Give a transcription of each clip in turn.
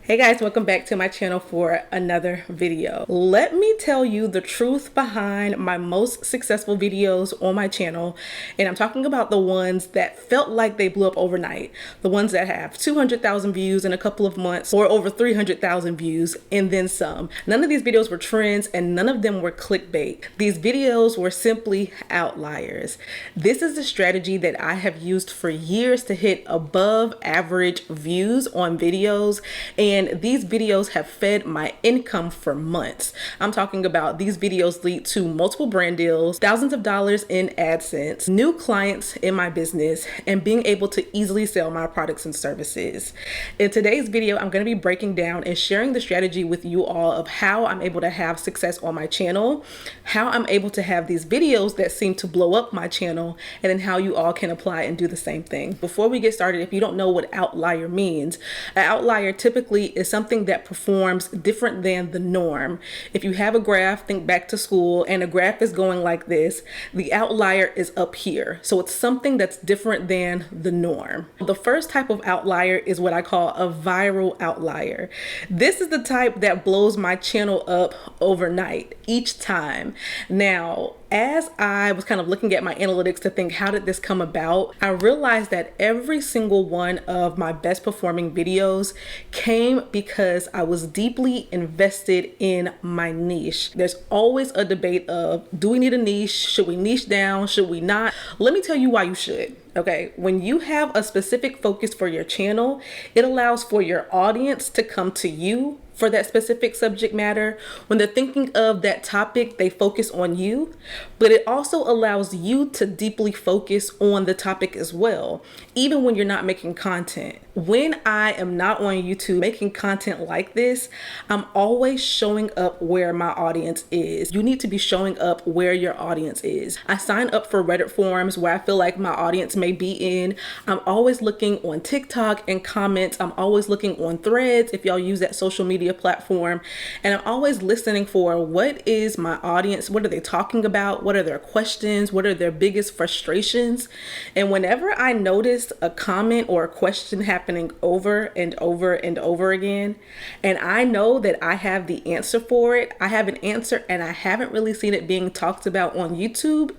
Hey guys, welcome back to my channel for another video. Let me tell you the truth behind my most successful videos on my channel. And I'm talking about the ones that felt like they blew up overnight. The ones that have 200,000 views in a couple of months or over 300,000 views and then some. None of these videos were trends and none of them were clickbait. These videos were simply outliers. This is a strategy that I have used for years to hit above average views on videos, and these videos have fed my income for months. I'm talking about these videos lead to multiple brand deals, thousands of dollars in AdSense, new clients in my business, and being able to easily sell my products and services. In today's video, I'm going to be breaking down and sharing the strategy with you all of how I'm able to have success on my channel, how I'm able to have these videos that seem to blow up my channel, and then how you all can apply and do the same thing. Before we get started, if you don't know what outlier means, an outlier typically is something that performs different than the norm. If you have a graph, think back to school, and a graph is going like this, the outlier is up here. So it's something that's different than the norm. The first type of outlier is what I call a viral outlier. This is the type that blows my channel up overnight each time. Now, as I was kind of looking at my analytics to think, how did this come about? I realized that every single one of my best performing videos came because I was deeply invested in my niche. There's always a debate of, do we need a niche? Should we niche down? Should we not? Let me tell you why you should. Okay, when you have a specific focus for your channel, it allows for your audience to come to you for that specific subject matter. When they're thinking of that topic, they focus on you, but it also allows you to deeply focus on the topic as well, even when you're not making content. When I am not on YouTube making content like this, I'm always showing up where my audience is. You need to be showing up where your audience is. I sign up for Reddit forums where I feel like my audience may be in. I'm always looking on TikTok and comments. I'm always looking on Threads if y'all use that social media platform. And I'm always listening for, what is my audience? What are they talking about? What are their questions? What are their biggest frustrations? And whenever I notice a comment or a question happening over and over and over again, and I know that I have the answer for it, I have an answer and I haven't really seen it being talked about on YouTube,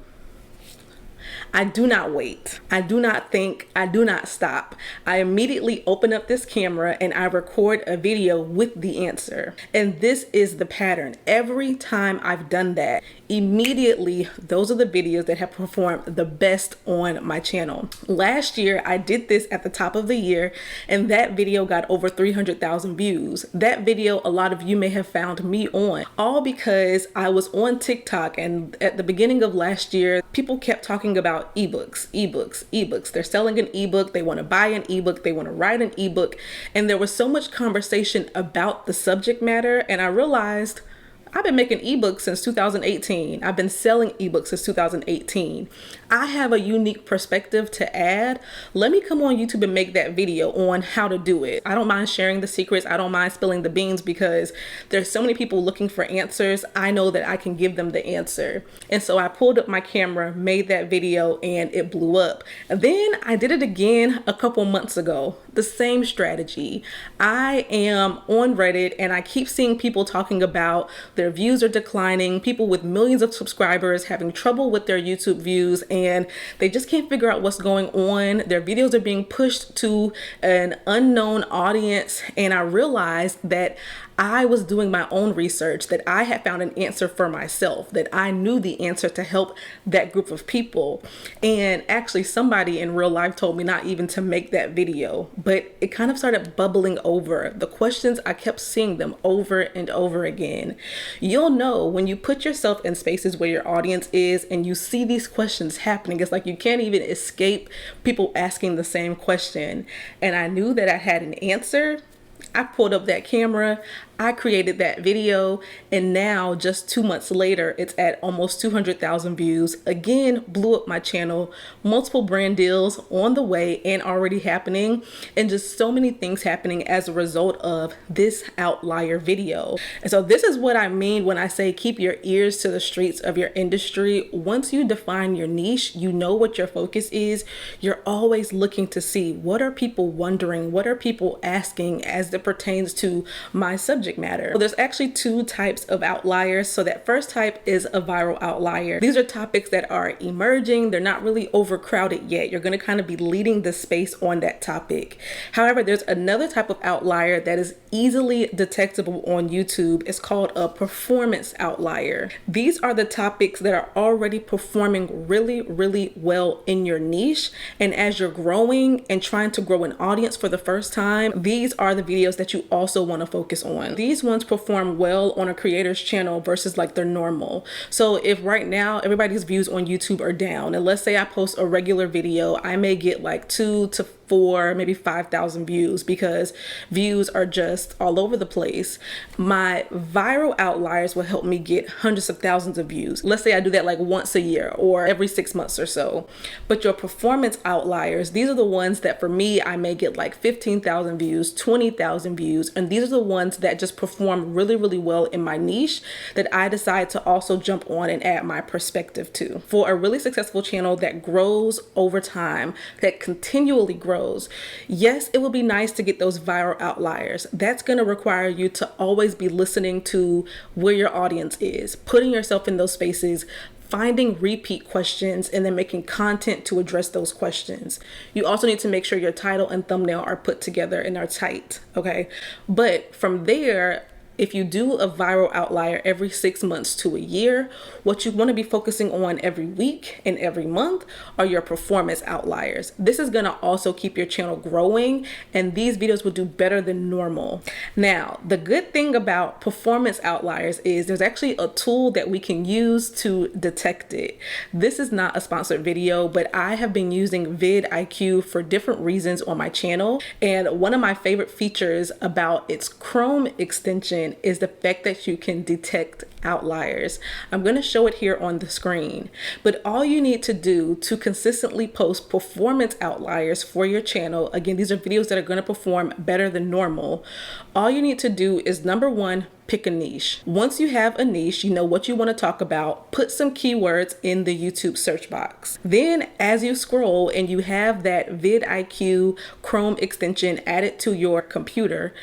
I do not wait. I do not think. I do not stop. I immediately open up this camera and I record a video with the answer. And this is the pattern. Every time I've done that, immediately those are the videos that have performed the best on my channel. Last year, I did this at the top of the year, and that video got over 300,000 views. That video, a lot of you may have found me on, all because I was on TikTok, and at the beginning of last year, people kept talking about ebooks. They're selling an ebook. They want to buy an ebook. They want to write an ebook. And there was so much conversation about the subject matter. And I realized I've been making ebooks since 2018. I've been selling ebooks since 2018. I have a unique perspective to add. Let me come on YouTube and make that video on how to do it. I don't mind sharing the secrets. I don't mind spilling the beans because there's so many people looking for answers. I know that I can give them the answer. And so I pulled up my camera, made that video, and it blew up. And then I did it again a couple months ago. The same strategy. I am on Reddit and I keep seeing people talking about their views are declining, people with millions of subscribers having trouble with their YouTube views, and they just can't figure out what's going on. Their videos are being pushed to an unknown audience. And I realized that I was doing my own research, that I had found an answer for myself, that I knew the answer to help that group of people. And actually somebody in real life told me not even to make that video, but it kind of started bubbling over. The questions, I kept seeing them over and over again. You'll know when you put yourself in spaces where your audience is and you see these questions happening, it's like you can't even escape people asking the same question. And I knew that I had an answer. I pulled up that camera, I created that video, and now just 2 months later, it's at almost 200,000 views. Again, blew up my channel, multiple brand deals on the way and already happening, and just so many things happening as a result of this outlier video. And so this is what I mean when I say keep your ears to the streets of your industry. Once you define your niche, you know what your focus is, you're always looking to see, what are people wondering? What are people asking as the pertains to my subject matter. So there's actually two types of outliers. So that first type is a viral outlier. These are topics that are emerging. They're not really overcrowded yet. You're going to kind of be leading the space on that topic. However, there's another type of outlier that is easily detectable on YouTube. It's called a performance outlier. These are the topics that are already performing really, really well in your niche. And as you're growing and trying to grow an audience for the first time, these are the videos that you also want to focus on. These ones perform well on a creator's channel versus like their normal. So if right now everybody's views on YouTube are down, and let's say I post a regular video, I may get like 2 to 4, maybe 5,000 views because views are just all over the place. My viral outliers will help me get hundreds of thousands of views. Let's say I do that like once a year or every 6 months or so. But your performance outliers, these are the ones that for me, I may get like 15,000 views, 20,000 views. And these are the ones that just perform really, really well in my niche that I decide to also jump on and add my perspective to. For a really successful channel that grows over time, that continually grows, yes, it will be nice to get those viral outliers. That's going to require you to always be listening to where your audience is, putting yourself in those spaces, finding repeat questions, and then making content to address those questions. You also need to make sure your title and thumbnail are put together and are tight, okay? But from there, if you do a viral outlier every 6 months to a year, what you want to be focusing on every week and every month are your performance outliers. This is going to also keep your channel growing, and these videos will do better than normal. Now, the good thing about performance outliers is there's actually a tool that we can use to detect it. This is not a sponsored video, but I have been using vidIQ for different reasons on my channel. And one of my favorite features about its Chrome extension is the fact that you can detect outliers. I'm going to show it here on the screen, but all you need to do to consistently post performance outliers for your channel, again, these are videos that are going to perform better than normal. All you need to do is, number one, pick a niche. Once you have a niche, you know what you want to talk about, put some keywords in the YouTube search box. Then as you scroll and you have that vidIQ Chrome extension added to your computer,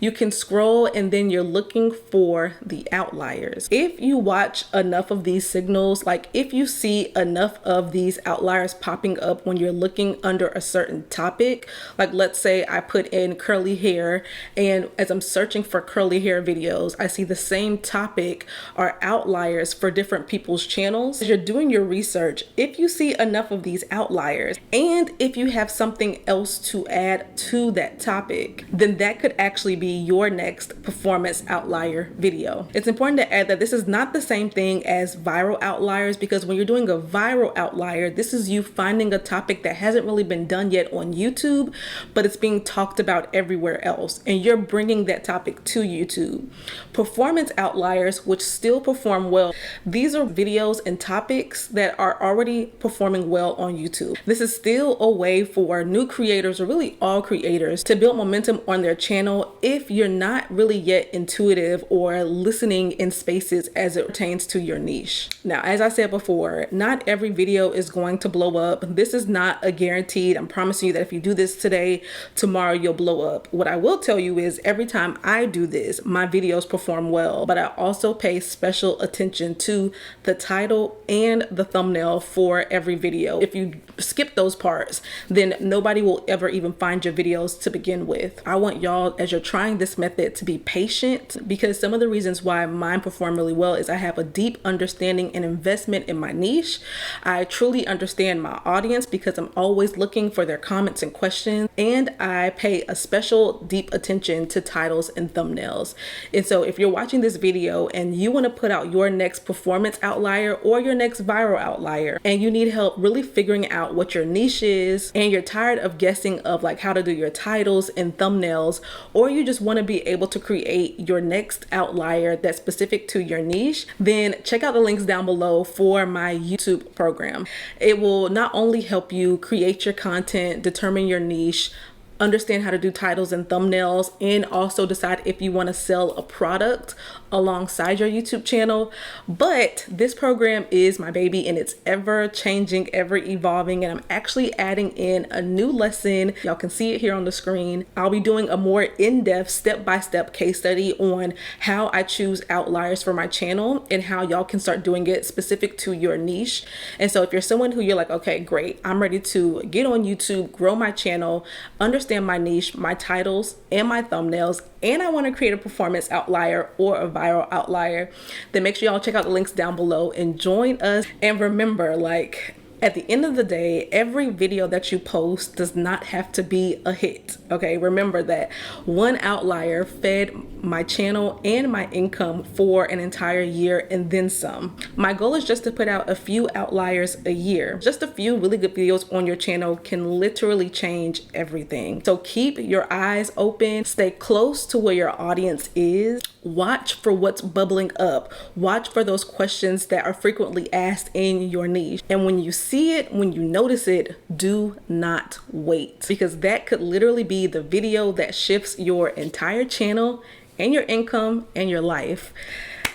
you can scroll and then you're looking for the outliers. If you watch enough of these signals, like if you see enough of these outliers popping up when you're looking under a certain topic, like let's say I put in curly hair, and as I'm searching for curly hair videos, I see the same topic are outliers for different people's channels. As you're doing your research, if you see enough of these outliers, and if you have something else to add to that topic, then that could actually be your next performance outlier video. It's important to add that this is not the same thing as viral outliers, because when you're doing a viral outlier, this is you finding a topic that hasn't really been done yet on YouTube, but it's being talked about everywhere else, and you're bringing that topic to YouTube. Performance outliers, which still perform well, these are videos and topics that are already performing well on YouTube. This is still a way for new creators, or really all creators, to build momentum on their channel if you're not really yet intuitive or listening in spaces as it pertains to your niche. Now, as I said before, not every video is going to blow up. This is not a guaranteed. I'm promising you that if you do this today, tomorrow you'll blow up. What I will tell you is every time I do this, my videos perform well, but I also pay special attention to the title and the thumbnail for every video. If you skip those parts, then nobody will ever even find your videos to begin with. I want y'all, as you're trying this method, to be patient, because some of the reasons why mine perform really well is I have a deep understanding and investment in my niche. I truly understand my audience because I'm always looking for their comments and questions, and I pay a special deep attention to titles and thumbnails. And so if you're watching this video and you want to put out your next performance outlier or your next viral outlier, and you need help really figuring out what your niche is, and you're tired of guessing of like how to do your titles and thumbnails, or you just want to be able to create your next outlier that's specific to your niche, then check out the links down below for my YouTube program. It will not only help you create your content, determine your niche, understand how to do titles and thumbnails, and also decide if you want to sell a product alongside your YouTube channel. But this program is my baby, and it's ever changing, ever evolving, and I'm actually adding in a new lesson. Y'all can see it here on the screen. I'll be doing a more in-depth step-by-step case study on how I choose outliers for my channel and how y'all can start doing it specific to your niche. And so if you're someone who you're like, okay, great, I'm ready to get on YouTube, grow my channel, understand my niche, my titles and my thumbnails, and I want to create a performance outlier or a viral outlier, then make sure y'all check out the links down below and join us. And remember, like, at the end of the day, every video that you post does not have to be a hit, okay? Remember that one outlier fed my channel and my income for an entire year and then some. My goal is just to put out a few outliers a year. Just a few really good videos on your channel can literally change everything. So keep your eyes open, stay close to where your audience is, watch for what's bubbling up, watch for those questions that are frequently asked in your niche. And when you see it, when you notice it, do not wait, because that could literally be the video that shifts your entire channel and your income and your life.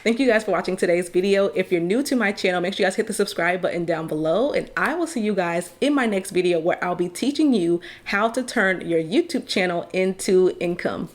Thank you guys for watching today's video. If you're new to my channel, make sure you guys hit the subscribe button down below, and I will see you guys in my next video where I'll be teaching you how to turn your YouTube channel into income.